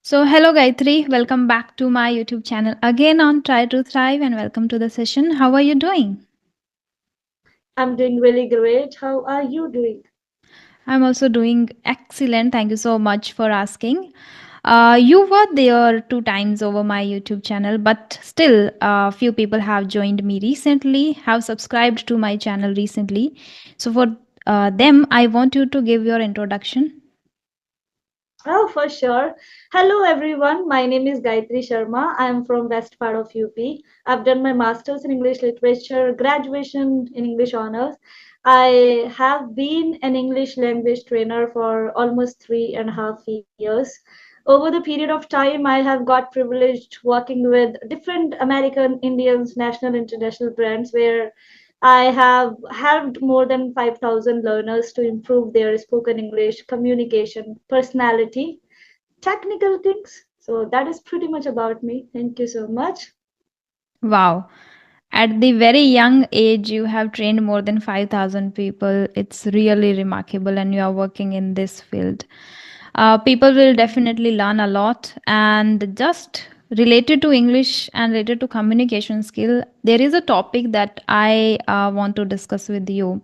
Hello Gayatri, welcome back to my YouTube channel again on Try to Thrive and welcome to the session. How are you doing? I'm doing really great. How are you doing? I'm also doing excellent. Thank you so much for asking. You were there two times over my YouTube channel, but still, a few people have joined me recently, have subscribed to my channel recently. So, for them, I want you to give your introduction. Oh, for sure. Hello, everyone. My name is Gayatri Sharma. I am from west part of UP. I've done my master's in English literature, graduation in English honors. I have been an English language trainer for almost 3.5 years. Over the period of time, I have got privileged working with different American, Indians, national, international brands where I have helped more than 5,000 learners to improve their spoken English, communication, personality, technical things. So that is pretty much about me. Thank you so much. Wow. At the very young age, you have trained more than 5,000 people. It's really remarkable, and you are working in this field. People will definitely learn a lot. And just related to English and related to communication skill, there is a topic that I want to discuss with you.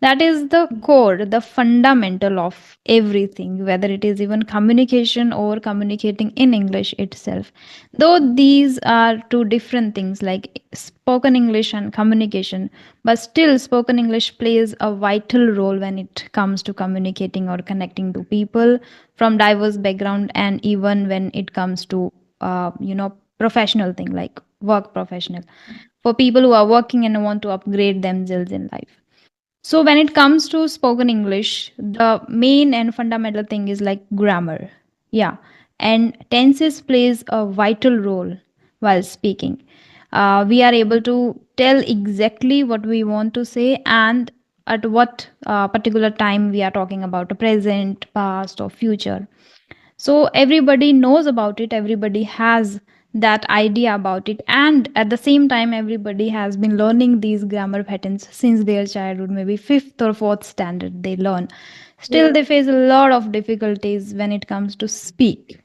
That is the core, the fundamental of everything, whether it is even communication or communicating in English itself. Though these are two different things like spoken English and communication, but still, spoken English plays a vital role when it comes to communicating or connecting to people from diverse background, and even when it comes to, professional thing like work professional for people who are working and want to upgrade themselves in life. So when it comes to spoken English, the main and fundamental thing is like grammar. Yeah. And tenses plays a vital role while speaking. We are able to tell exactly what we want to say and at what particular time we are talking about, a present, past, or future. So everybody knows about it, everybody has that idea about it, and at the same time everybody has been learning these grammar patterns since their childhood, maybe 5th or 4th standard they learn. Still Yeah. they face a lot of difficulties when it comes to speak.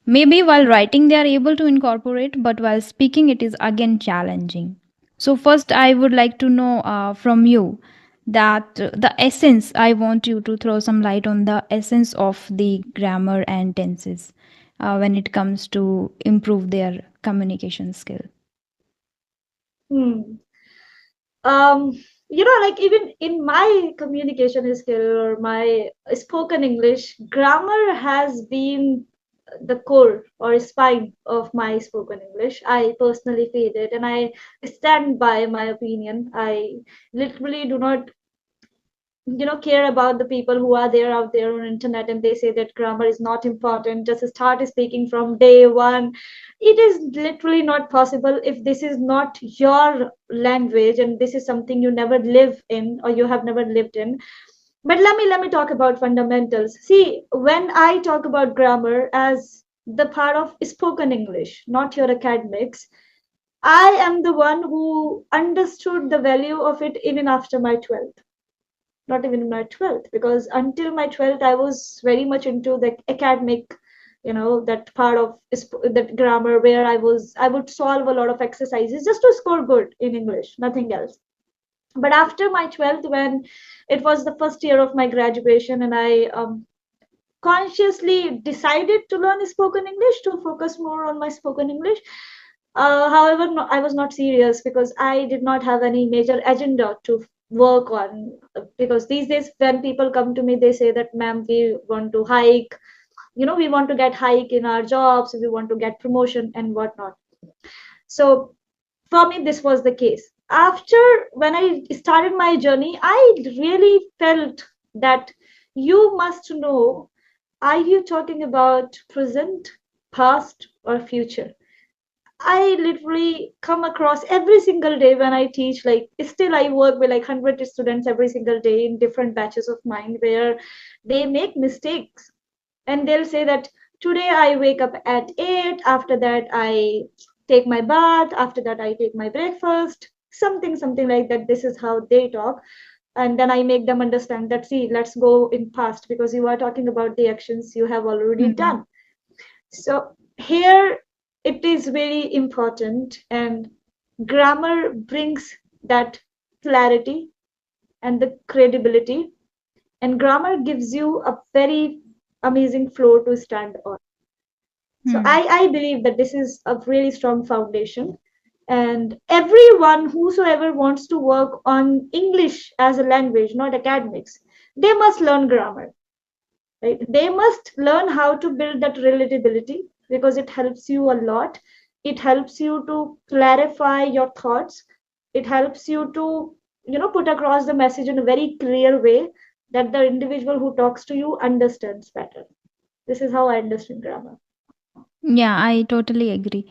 Maybe while writing they are able to incorporate, but while speaking it is again challenging. So first I would like to know from you that the essence, I want you to throw some light on the essence of the grammar and tenses when it comes to improve their communication skill. Hmm. Um, like even in my communication skill or my spoken English, grammar has been the core or spine of my spoken English. I personally feel it and I stand by my opinion. I literally do not care about the people who are there out there on internet and they say that grammar is not important, just start speaking from day one. It is literally not possible if this is not your language and this is something you never live in or you have never lived in. But let me talk about fundamentals. See, when I talk about grammar as the part of spoken English, not your academics, I am the one who understood the value of it even after my 12th, not even in my 12th, because until my 12th I was very much into the academic, that part of that grammar where I would solve a lot of exercises just to score good in English, nothing else. But after my 12th, when it was the first year of my graduation and I consciously decided to learn spoken English to focus more on my spoken English. However, no, I was not serious because I did not have any major agenda to work on. Because these days, when people come to me, they say that, ma'am, we want to hike, we want to get hike in our jobs, we want to get promotion and whatnot. So for me, this was the case. After when I started my journey, I really felt that you must know, are you talking about present, past, or future? I literally come across every single day when I teach, like still I work with like 100 students every single day in different batches of mine where they make mistakes and they'll say that today I wake up at 8, after that I take my bath, after that I take my breakfast, something like that. This is how they talk. And then I make them understand that, see, let's go in past because you are talking about the actions you have already Mhm. done. So here it is very important, and grammar brings that clarity and the credibility, and grammar gives you a very amazing floor to stand on. So Hmm. I believe that this is a really strong foundation, and everyone whosoever wants to work on English as a language, not academics, they must learn grammar, right? They must learn how to build that relatability, because it helps you a lot. It helps you to clarify your thoughts. It helps you to, put across the message in a very clear way that the individual who talks to you understands better. This is how I understand grammar. Yeah, I totally agree.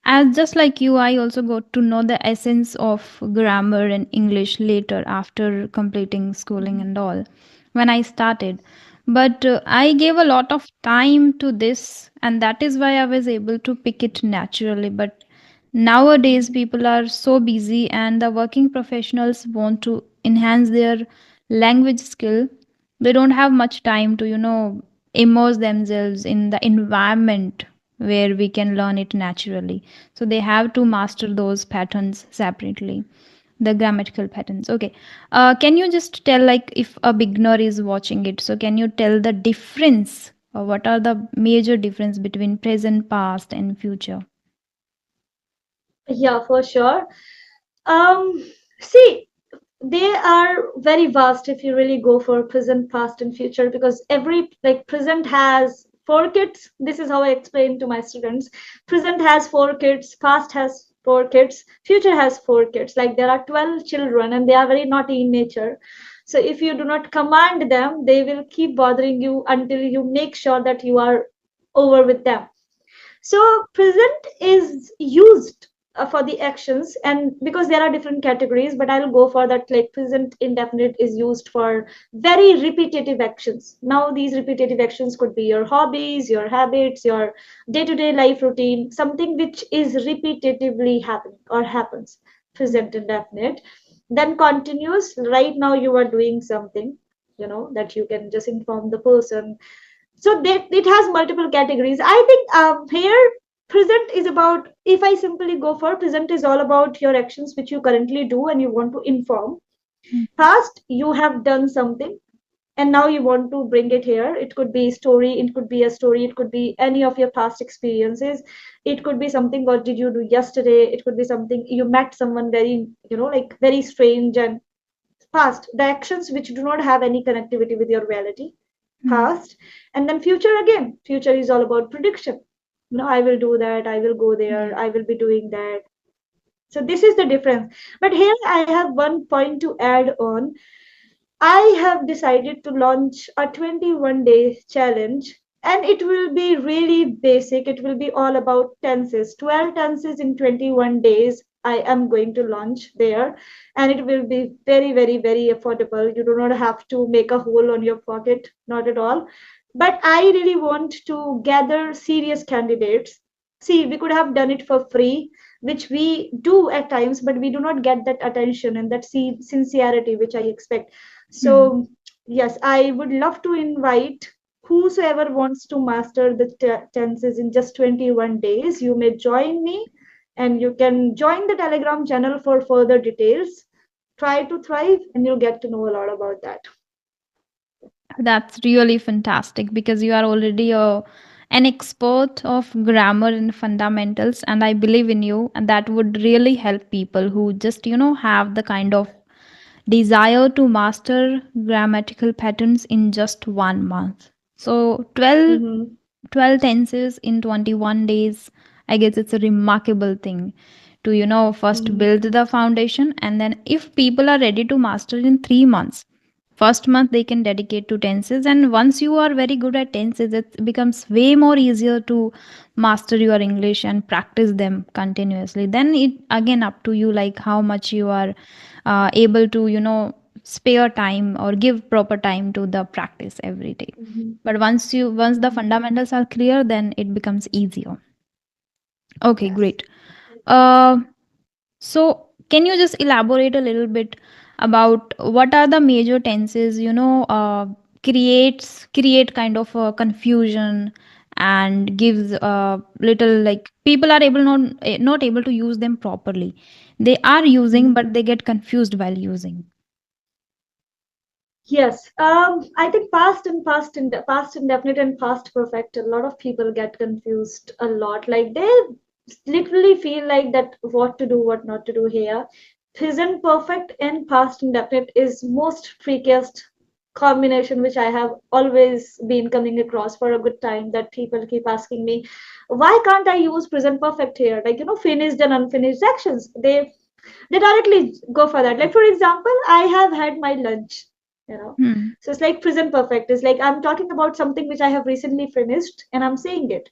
As just like you, I also got to know the essence of grammar and English later after completing schooling and all when I started. But I gave a lot of time to this, and that is why I was able to pick it naturally. But nowadays, people are so busy, and the working professionals want to enhance their language skill. They don't have much time to, immerse themselves in the environment where we can learn it naturally. So they have to master those patterns separately, the grammatical patterns. Okay. Can you just tell, like, if a beginner is watching it, so can you tell the difference? What are the major difference between present, past, and future? Yeah, for sure. Um, See, they are very vast if you really go for present, past, and future, because every, like, present has four kids. This is how I explain to my students. Present has four kids, past has four kids, future has four kids. Like, there are 12 children and they are very naughty in nature. So if you do not command them, they will keep bothering you until you make sure that you are over with them. So present is used for the actions, and because there are different categories, but I'll go for that. Like, present indefinite is used for very repetitive actions. Now these repetitive actions could be your hobbies, your habits, your day-to-day life routine, something which is repetitively happening or happens. Present indefinite. Then continuous, right now you are doing something, that you can just inform the person. So that it has multiple categories. I think here present is about, if I simply go for present, is all about your actions which you currently do and you want to inform. Past, you have done something and now you want to bring it here. It could be story, it could be a story, it could be any of your past experiences. It could be something, what did you do yesterday? It could be something you met someone very, like very strange. And past, the actions which do not have any connectivity with your reality. Hmm. Past. And then future, again, future is all about prediction. I will do that, I will go there, Yeah. I will be doing that. So this is the difference. But here I have one point to add on. I have decided to launch a 21-day challenge, and it will be really basic. It will be all about tenses. 12 tenses in 21 days. I am going to launch there, and it will be very, very, very affordable. You do not have to make a hole on your pocket, not at all. But I really want to gather serious candidates. See, we could have done it for free, which we do at times, but we do not get that attention and that sincerity which I expect. Hmm. So, yes, I would love to invite whosoever wants to master the tenses in just 21 days. You may join me, and you can join the Telegram channel for further details. Try to thrive, and you'll get to know a lot about that. That's really fantastic because you are already an expert of grammar and fundamentals, and I believe in you, and that would really help people who just, have the kind of desire to master grammatical patterns in just 1 month. So 12 tenses in 21 days, I guess it's a remarkable thing to, first Mm-hmm. build the foundation. And then if people are ready to master in 3 months, first month they can dedicate to tenses, and once you are very good at tenses, it becomes way more easier to master your English and practice them continuously. Then it again up to you, like how much you are able to, spare time or give proper time to the practice every day. Mm-hmm. But once the Mm-hmm. fundamentals are clear, then it becomes easier. Okay, Yes. great. uh, so, can you just elaborate a little bit about what are the major tenses? Create kind of a confusion, and gives little, like people are able not able to use them properly. They are using, Mhm. but they get confused while using. Yes, I think past indefinite and past perfect. A lot of people get confused a lot. Like they literally feel like that what to do, what not to do here. Present perfect and past indefinite is most trickiest combination which I have always been coming across for a good time. That people keep asking me, why can't I use present perfect here? Like finished and unfinished actions. They directly go for that. Like for example, I have had my lunch, you know. Hmm. So it's like present perfect. It's like I'm talking about something which I have recently finished and I'm saying it.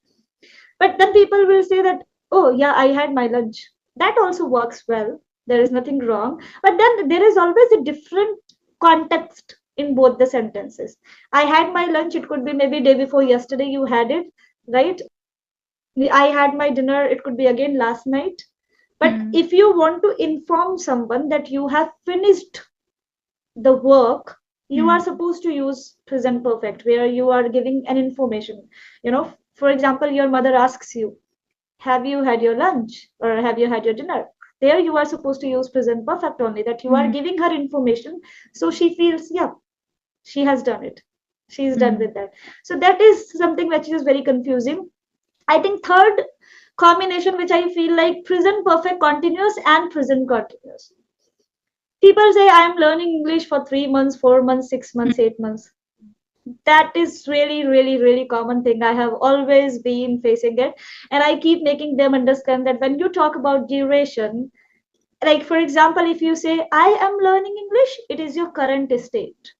But then people will say that, oh yeah, I had my lunch. That also works well. There is nothing wrong. But then there is always a different context in both the sentences. I had my lunch, it could be maybe day before yesterday you had it, right? I had my dinner, it could be again last night. But Hmm. if you want to inform someone that you have finished the work, you are Hmm. supposed to use present perfect, where you are giving an information. For example, your mother asks you, have you had your lunch or have you had your dinner? There you are supposed to use present perfect only, that you are Hmm. giving her information. So she feels, yeah, she has done it. She's done Hmm. with that. So that is something which is very confusing. I think third combination which I feel like present perfect continuous and present continuous. People say I am learning English for 3 months, 4 months, 6 months, 8 months. That is really, really, really common thing. I have always been facing it, and I keep making them understand that when you talk about duration, like for example, if you say I am learning English, it is your current state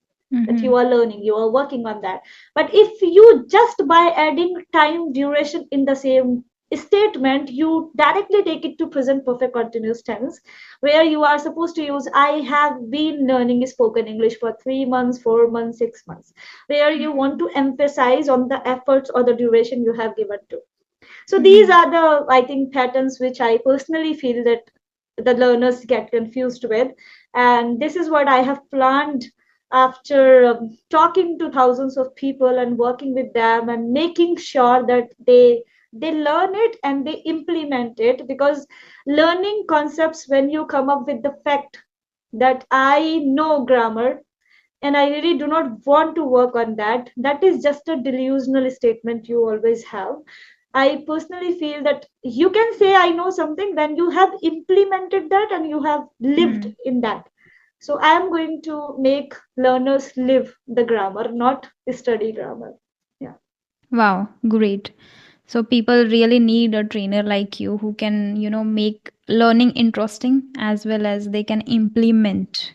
that Hmm. you are learning, you are working on that. But if you just by adding time duration in the same statement, you directly take it to present perfect continuous tense, where you are supposed to use I have been learning spoken English for 3 months, 4 months, 6 months, where you want to emphasize on the efforts or the duration you have given to. So these Hmm. are the, I think, patterns which I personally feel that the learners get confused with. And this is what I have planned after talking to thousands of people and working with them and making sure that they learn it and they implement it. Because learning concepts, when you come up with the fact that I know grammar and I really do not want to work on that, that is just a delusional statement you always have. I personally feel that you can say I know something when you have implemented that and you have lived Hmm. in that. So I am going to make learners live the grammar, not study grammar. Yeah. Wow, great. So people really need a trainer like you who can, make learning interesting as well as they can implement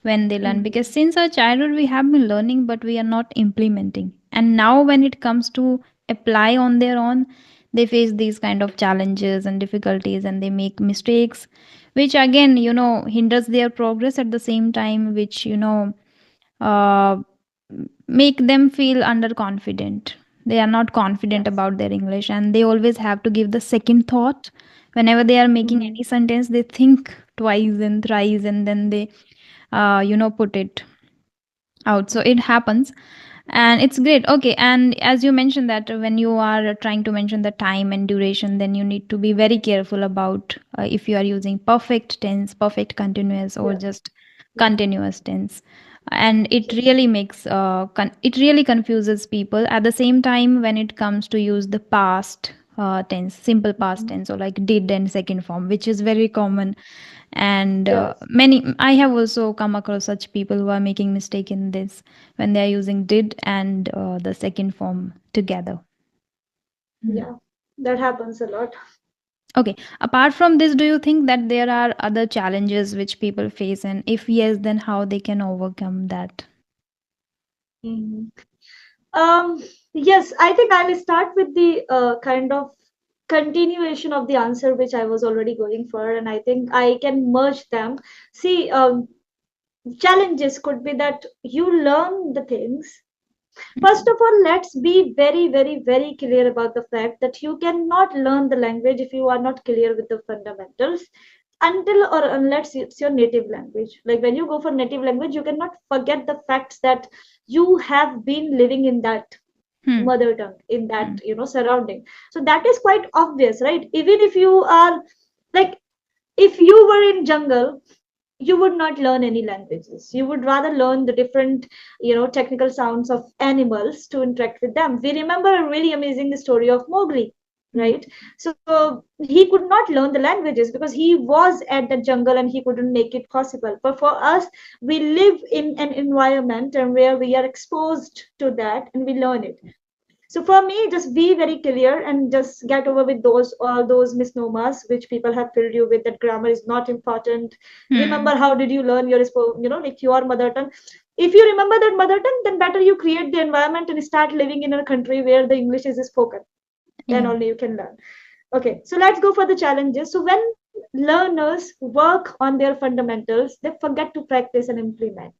when they learn. Because Mhm. since our childhood we have been learning, but we are not implementing. And now when it comes to apply on their own, they face these kind of challenges and difficulties and they make mistakes, which again, hinders their progress at the same time, which, uh, make them feel underconfident. They are not confident Yes. about their English and they always have to give the second thought. Whenever they are making Mhm. any sentence, they think twice and thrice and then they, put it out. So it happens and it's great. Okay, and as you mentioned that when you are trying to mention the time and duration, then you need to be very careful about if you are using perfect tense, perfect continuous, or Yes. just Yeah. continuous tense. And it Yes. really makes it really confuses people. At the same time, when it comes to use the past tense, simple past Mhm. tense, or like did and second form, which is very common. And Yes. many I have also come across such people who are making mistake in this when they are using did and the second form together. Hmm. Yeah. That happens a lot. Okay, apart from this, do you think that there are other challenges which people face, and if yes, then how they can overcome that? Mhm. Um, yes, I think I'll start with the kind of continuation of the answer which I was already going for, and I think I can merge them. See, challenges could be that you learn the things. First of all, let's be very, very, very clear about the fact that you cannot learn the language if you are not clear with the fundamentals until or unless it's your native language. Like when you go for native language, you cannot forget the facts that you have been living in that. Hmm. mother tongue in Hmm. that surrounding. So that is quite obvious, right? Even if you are like, if you were in jungle, you would not learn any languages. You would rather learn the different technical sounds of animals to interact with them. We remember a really amazing story of Mowgli, Hmm. right? So he could not learn the languages because he was at the jungle and he couldn't make it possible. But for us, we live in an environment and where we are exposed to that and we learn it. So for me, just be very clear and just get over with those all those misnomers which people have filled you with, that grammar is not important. Hmm. Remember, how did you learn your like your mother tongue? If you remember that mother tongue, then better you create the environment and start living in a country where the English is spoken. Then Yeah. only you can learn. Okay, so let's go for the challenges. So when learners work on their fundamentals, they forget to practice and implement.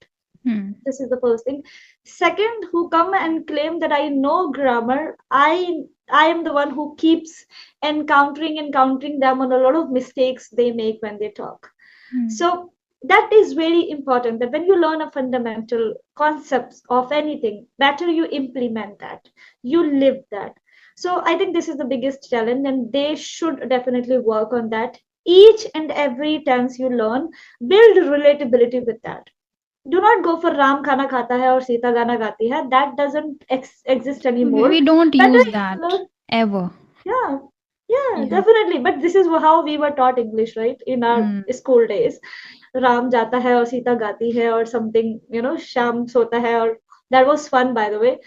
Hmm. This is the first thing. Second, who come and claim that I know grammar, I am the one who keeps encountering them on a lot of mistakes they make when they talk. Hmm. So that is very important, that when you learn a fundamental concepts of anything, better you implement that, you live that. So I think this is the biggest challenge, and they should definitely work on that. Each and every tense you learn, build relatability with that. Do not go for Ram khana khata hai or Sita gana gati hai. That doesn't exist anymore. We don't Better use you that learn. ever. Yeah, yeah, Yeah. definitely. But this is how we were taught English, right? In our Hmm. school days. Ram jata hai or Sita gati hai or something, Sham sota hai, or that was fun, by the way.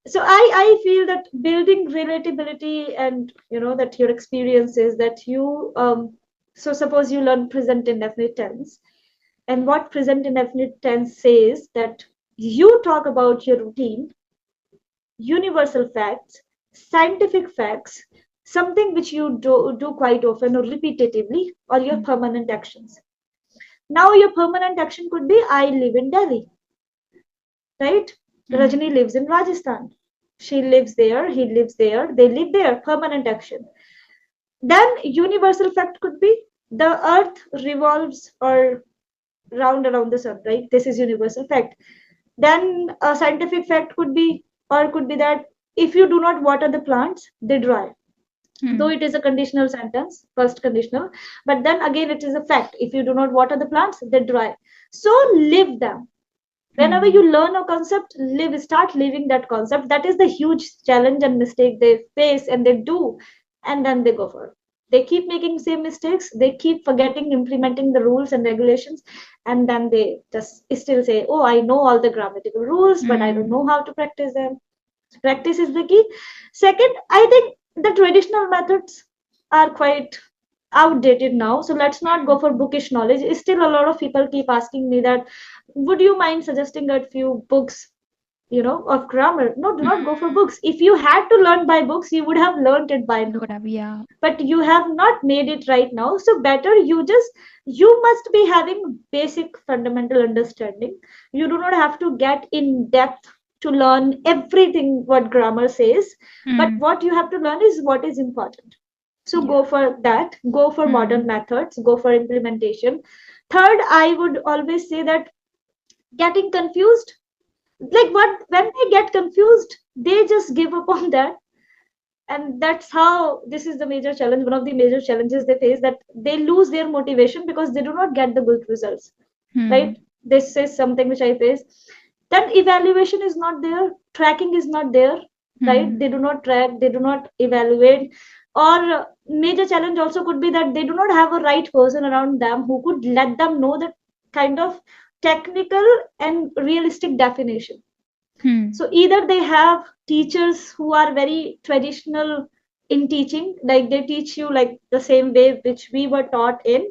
So I feel that building relatability and that your experiences that you so suppose you learn present indefinite tense, and what present indefinite tense says that you talk about your routine, universal facts, scientific facts, something which you do quite often or repetitively, or your Hmm. permanent actions. Now, your permanent action could be I live in Delhi, right? Hmm. Rajani lives in Rajasthan. She lives there, he lives there, they live there, permanent action. Then, universal fact could be the earth revolves or round around the sun, right? This is universal fact. Then a scientific fact could be, or could be that if you do not water the plants, they dry. Though Hmm. it is a conditional sentence, first conditional, but then again it is a fact. If you do not water the plants, they dry. So live them. Whenever Hmm. you learn a concept, start living that concept. That is the huge challenge and mistake they face and they do, and then they go for it. They keep making same mistakes, they keep forgetting implementing the rules and regulations, and then they just still say, oh, I know all the grammatical rules, but I don't Hmm. know how to practice them. Practice is the key. Second, I think the traditional methods are quite outdated now. So let's not go for bookish knowledge. Still, a lot of people keep asking me that, would you mind suggesting a few books, of grammar? No, do not go for Hmm. books. If you had to learn by books, you would have learned it by now. Would have, yeah. But you have not made it right now. So better you must be having basic fundamental understanding. You do not have to get in depth to learn everything what grammar says, but Hmm. what you have to learn is what is important. So Yeah. go for that, go for modern Hmm. methods, go for implementation. Third, I would always say that getting confused, like what when they get confused, they just give up on that. And that's how this is the major challenge, one of the major challenges they face, that they lose their motivation because they do not get the good results, Hmm. right? This is something which I face. Then evaluation is not there, tracking is not there, right? Hmm. They do not track, they do not evaluate. Or major challenge also could be that they do not have a right person around them who could let them know that kind of technical and realistic definition. Hmm. So either they have teachers who are very traditional in teaching, like they teach you like the same way which we were taught in,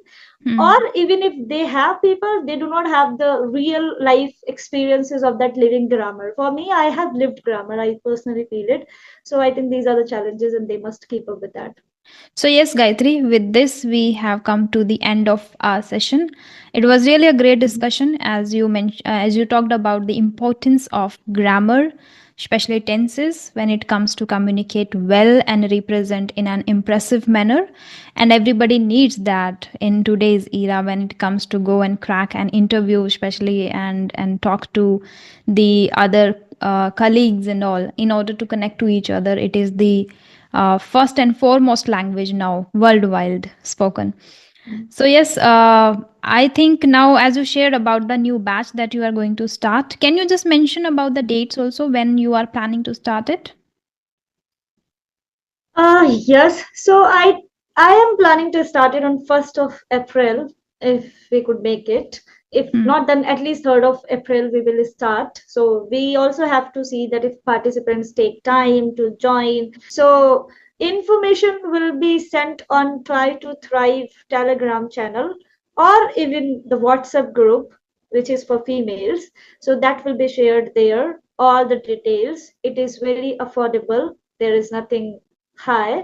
or Hmm. even if they have people, they do not have the real life experiences of that living grammar. For me, I have lived grammar, I personally feel it. So I think these are the challenges and they must keep up with that. So, yes, Gayatri, with this, we have come to the end of our session. It was really a great Mhm. discussion as you mentioned, as you talked about the importance of grammar, especially tenses, when it comes to communicate well and represent in an impressive manner. And everybody needs that in today's era when it comes to go and crack an interview, especially and talk to the other colleagues and all, in order to connect to each other. It is the first and foremost language now worldwide spoken. So yes, I think now, as you shared about the new batch that you are going to start, can you just mention about the dates also when you are planning to start it? Yes. So I am planning to start it on 1st of April if we could make it. If Hmm. not, then at least 3rd of April we will start. So we also have to see that if participants take time to join. So information will be sent on Try to Thrive Telegram channel or even the WhatsApp group, which is for females. So that will be shared there. All the details. It is very affordable. There is nothing high.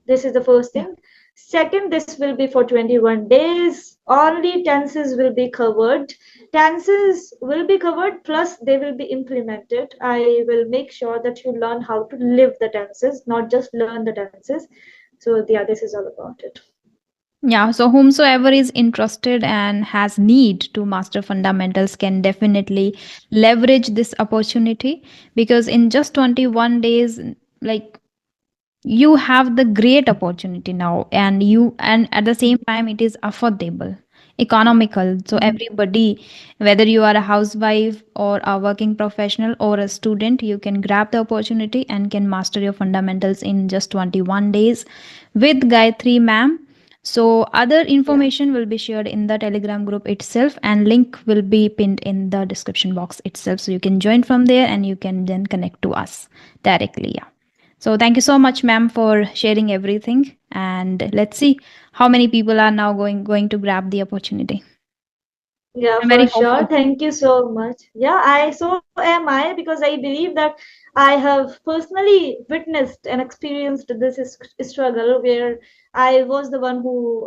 This is the first Yeah. thing. Second, this will be for 21 days. Only tenses will be covered. Tenses will be covered, plus they will be implemented. I will make sure that you learn how to live the tenses, not just learn the tenses. So, yeah, this is all about it. Yeah, so whomsoever is interested and has need to master fundamentals can definitely leverage this opportunity, because in just 21 days, like, you have the great opportunity now, and you, and at the same time it is affordable, economical. So everybody, whether you are a housewife or a working professional or a student, you can grab the opportunity and can master your fundamentals in just 21 days with Gayatri ma'am. So other Yeah. information will be shared in the Telegram group itself, and link will be pinned in the description box itself, so you can join from there and you can then connect to us directly. Yeah, so thank you so much, ma'am, for sharing everything. And let's see how many people are now going to grab the opportunity. Yeah, I'm for very hopeful. sure. Thank you so much. Yeah, I so am I, because I believe that I have personally witnessed and experienced this struggle where I was the one who,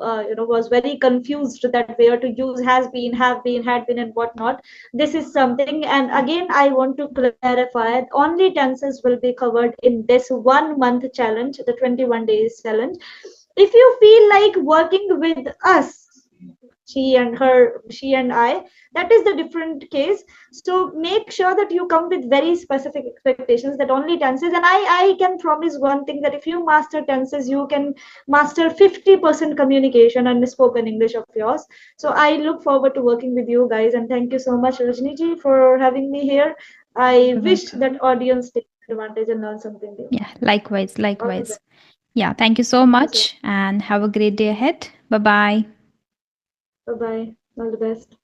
was very confused that where to use has been, have been, had been, and whatnot. This is something, and again, I want to clarify: only tenses will be covered in this 1 month challenge, the 21 days challenge. If you feel like working with us, she and I, that is the different case. So make sure that you come with very specific expectations, that only tenses. And I can promise one thing, that if you master tenses, you can master 50% communication and spoken English of yours. So I look forward to working with you guys, and thank you so much, Rajni ji, for having me here. I You're wish welcome. that audience take advantage and learn something new. Yeah, likewise, All the likewise. best. Yeah, thank you so Thank you so much and have a great day ahead. Bye bye. much. Bye bye. All the best.